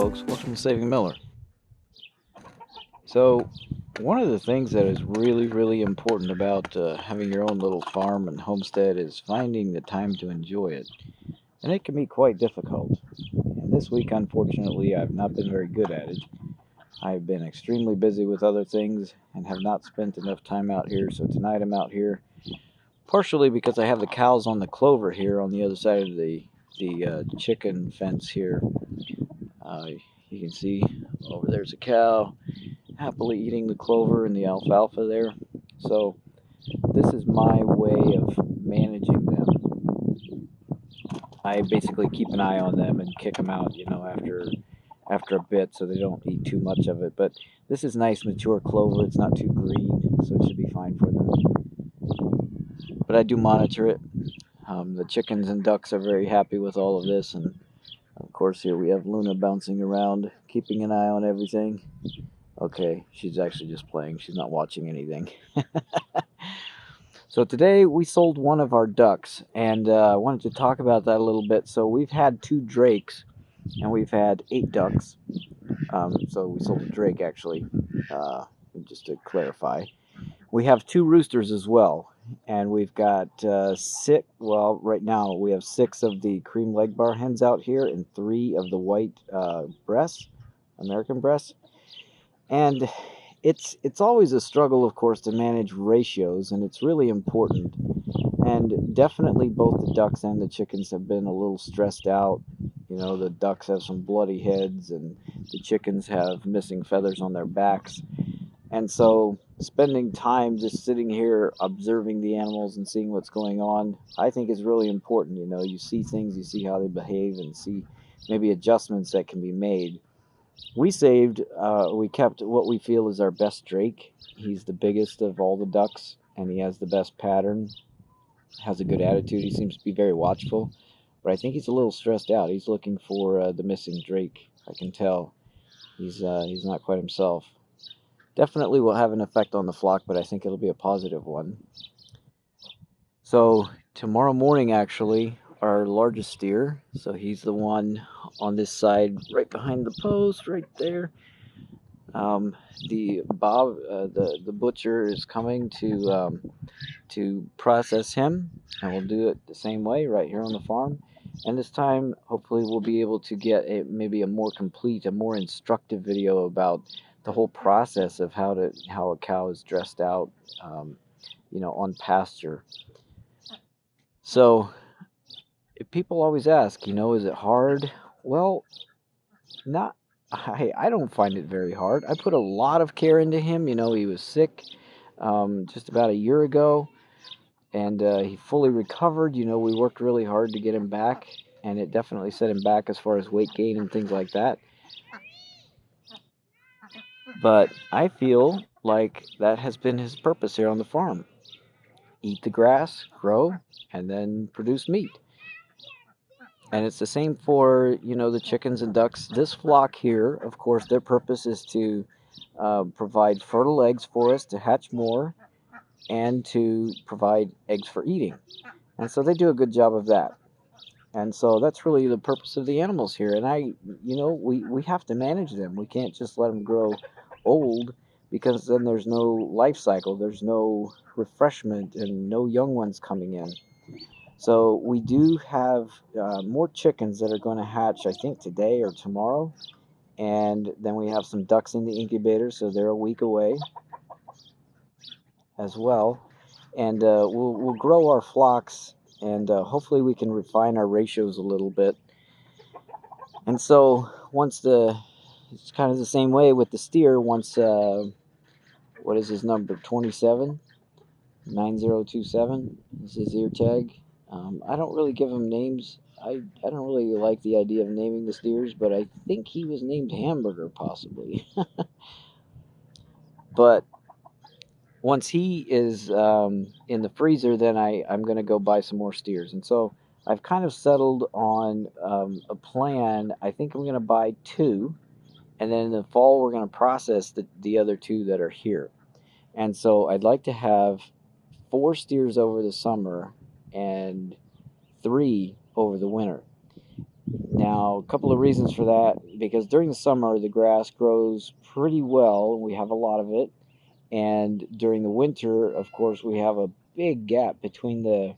folks. Welcome to Saving Miller. So, one of the things that is really important about having your own little farm and homestead is finding the time to enjoy it. And it can be quite difficult. And this week, unfortunately, I've not been very good at it. I've been extremely busy with other things and have not spent enough time out here. So, tonight I'm out here partially because I have the cows on the clover here on the other side of the chicken fence here. Uh, you can see over there's a cow happily eating the clover and the alfalfa there. So this is my way of managing them. I basically keep an eye on them and kick them out, after a bit so they don't eat too much of it. But this is nice mature clover. It's not too green, so it should be fine for them. But I do monitor it. The chickens and ducks are very happy with all of this, and of course here we have Luna bouncing around, keeping an eye on everything. Okay, she's actually just playing. She's not watching anything. So today we sold one of our ducks, and I wanted to talk about that a little bit. So we've had 2 drakes, and we've had 8 ducks. So we sold a drake, actually, just to clarify. We have 2 roosters as well, and we've got 6, well, right now we have 6 of the cream leg bar hens out here and 3 of the white breasts, American breasts. And it's always a struggle, of course, to manage ratios, and it's really important. And definitely both the ducks and the chickens have been a little stressed out. The ducks have some bloody heads, and the chickens have missing feathers on their backs. And so spending time just sitting here observing the animals and seeing what's going on, I think is really important. You see things, you see how they behave, and see maybe adjustments that can be made. We kept what we feel is our best drake. He's the biggest of all the ducks, and he has the best pattern, has a good attitude. He seems to be very watchful, but I think he's a little stressed out. He's looking for the missing drake. I can tell he's not quite himself. Definitely will have an effect on the flock, but I think it'll be a positive one. So tomorrow morning, actually, our largest steer, so he's the one on this side right behind the post right there. The butcher is coming to process him, and we'll do it the same way right here on the farm. And this time, hopefully, we'll be able to get maybe a more complete, a more instructive video about the whole process of how a cow is dressed out, on pasture. So people always ask, is it hard? Well, not. I don't find it very hard. I put a lot of care into him. He was sick just about a year ago, and he fully recovered. We worked really hard to get him back, and it definitely set him back as far as weight gain and things like that. But I feel like that has been his purpose here on the farm. Eat the grass, grow, and then produce meat. And it's the same for, the chickens and ducks. This flock here, of course, their purpose is to provide fertile eggs for us to hatch more and to provide eggs for eating. And so they do a good job of that. And so that's really the purpose of the animals here. And we have to manage them. We can't just let them grow old, because then there's no life cycle. There's no refreshment and no young ones coming in. So we do have more chickens that are going to hatch, I think, today or tomorrow. And then we have some ducks in the incubator, so they're a week away as well. And we'll grow our flocks, and hopefully we can refine our ratios a little bit. And so it's kind of the same way with the steer. Once, what is his number? 27? 9027 is his ear tag. I don't really give him names. I don't really like the idea of naming the steers, but I think he was named Hamburger, possibly. But once he is in the freezer, then I'm going to go buy some more steers. And so I've kind of settled on a plan. I think I'm going to buy 2, and then in the fall we're going to process the other 2 that are here. And so I'd like to have 4 steers over the summer and 3 over the winter. Now, a couple of reasons for that, because during the summer the grass grows pretty well, we have a lot of it, and during the winter, of course, we have a big gap between the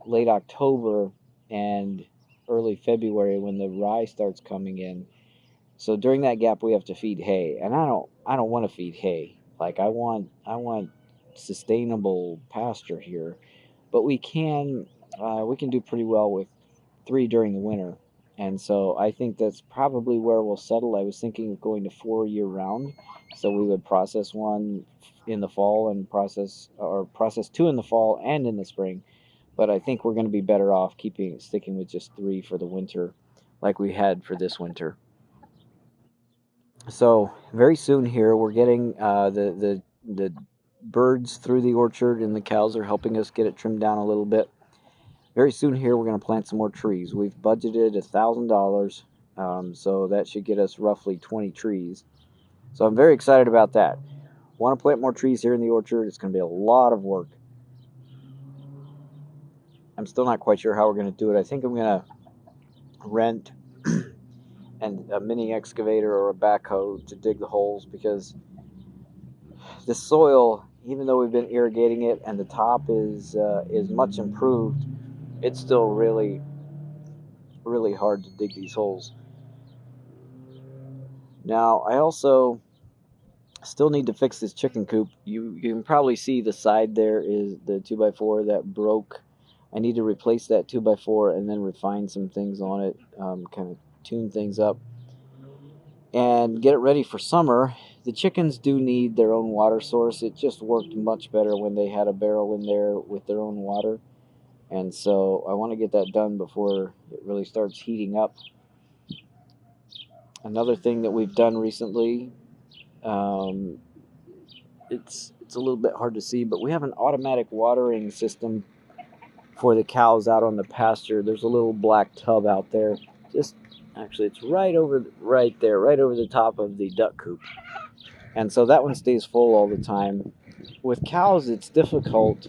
late October and early February when the rye starts coming in. So during that gap, we have to feed hay, and I don't want to feed hay. Like I want sustainable pasture here, but we can do pretty well with 3 during the winter, and so I think that's probably where we'll settle. I was thinking of going to 4 year round, so we would process 1 in the fall and process 2 in the fall and in the spring. But I think we're going to be better off sticking with just 3 for the winter, like we had for this winter. So very soon here, we're getting the birds through the orchard, and the cows are helping us get it trimmed down a little bit. Very soon here, we're going to plant some more trees. We've budgeted $1,000, so that should get us roughly 20 trees. So I'm very excited about that. Want to plant more trees here in the orchard. It's going to be a lot of work. I'm still not quite sure how we're going to do it. I think I'm going to rent and a mini excavator or a backhoe to dig the holes, because the soil, even though we've been irrigating it and the top is much improved, it's still really really hard to dig these holes. Now I also still need to fix this chicken coop. You can probably see the side there is the 2x4 that broke. I need to replace that 2x4 and then refine some things on it, kind of tune things up and get it ready for summer. The chickens do need their own water source. It just worked much better when they had a barrel in there with their own water. And so I want to get that done before it really starts heating up. Another thing that we've done recently, um, it's a little bit hard to see, but we have an automatic watering system for the cows out on the pasture. There's a little black tub out there. Just actually, it's right there, right over the top of the duck coop. And so that one stays full all the time. With cows, it's difficult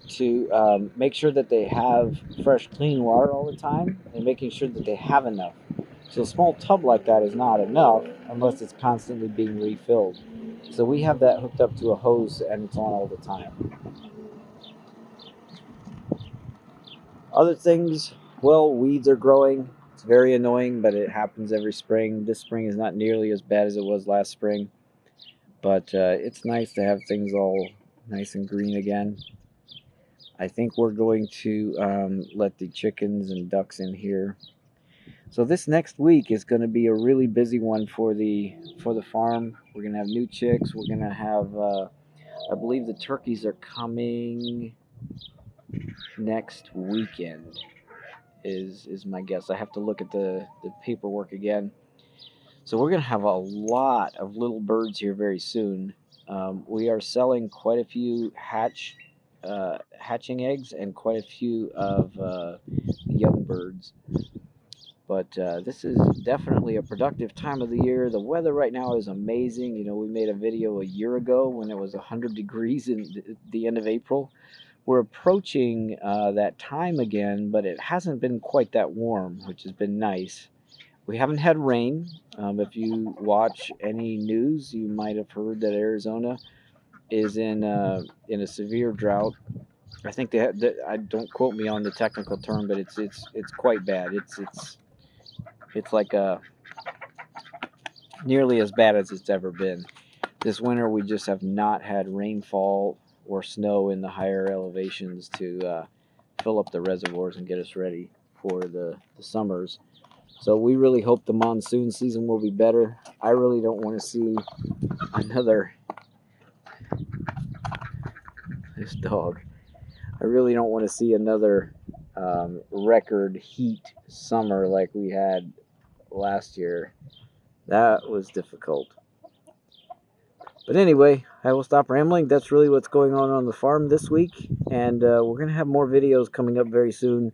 to make sure that they have fresh, clean water all the time, and making sure that they have enough. So a small tub like that is not enough unless it's constantly being refilled. So we have that hooked up to a hose, and it's on all the time. Other things, well, weeds are growing. It's very annoying, but it happens every spring. This spring is not nearly as bad as it was last spring, but it's nice to have things all nice and green again. I think we're going to let the chickens and ducks in here. So this next week is going to be a really busy one for the farm. We're going to have new chicks. We're going to have, I believe the turkeys are coming next weekend. Is my guess. I have to look at the paperwork again. So we're going to have a lot of little birds here very soon. We are selling quite a few hatching eggs and quite a few of young birds. But this is definitely a productive time of the year. The weather right now is amazing. You know, we made a video a year ago when it was 100 degrees in the end of April. We're approaching that time again, but it hasn't been quite that warm, which has been nice. We haven't had rain. If you watch any news, you might have heard that Arizona is in a severe drought. I think I don't quote me on the technical term, but it's quite bad. It's like nearly as bad as it's ever been. This winter, we just have not had rainfall or snow in the higher elevations to fill up the reservoirs and get us ready for the summers. So we really hope the monsoon season will be better. I really don't want to see another this dog. I really don't want to see another record heat summer like we had last year. That was difficult. But anyway, I will stop rambling. That's really what's going on the farm this week, and we're gonna have more videos coming up very soon.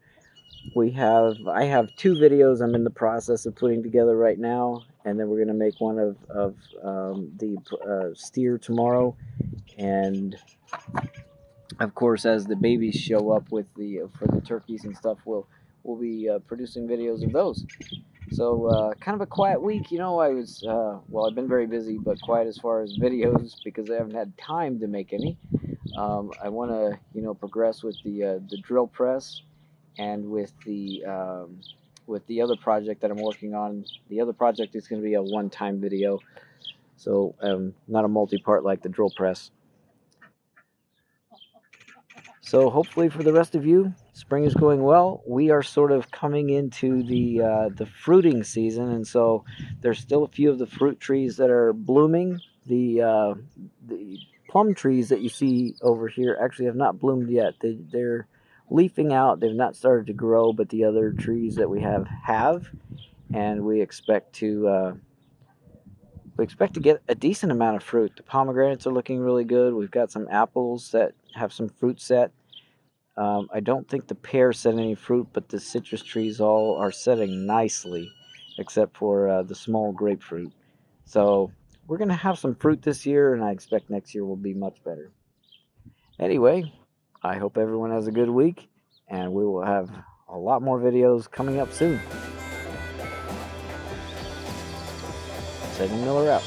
I have 2 videos I'm in the process of putting together right now, and then we're gonna make one of the steer tomorrow, and of course, as the babies show up with for the turkeys and stuff, we'll we'll be producing videos of those. So kind of a quiet week. I was well, I've been very busy, but quiet as far as videos because I haven't had time to make any. I want to progress with the drill press and with the other project that I'm working on. The other project is going to be a one-time video, so not a multi-part like the drill press. So hopefully for the rest of you, spring is going well. We are sort of coming into the fruiting season, and so there's still a few of the fruit trees that are blooming. The plum trees that you see over here actually have not bloomed yet. They're leafing out. They've not started to grow, but the other trees that we have, and we expect to get a decent amount of fruit. The pomegranates are looking really good. We've got some apples that have some fruit set. I don't think the pear set any fruit, but the citrus trees all are setting nicely, except for the small grapefruit. So we're going to have some fruit this year, and I expect next year will be much better. Anyway, I hope everyone has a good week, and we will have a lot more videos coming up soon. Sidney Miller out.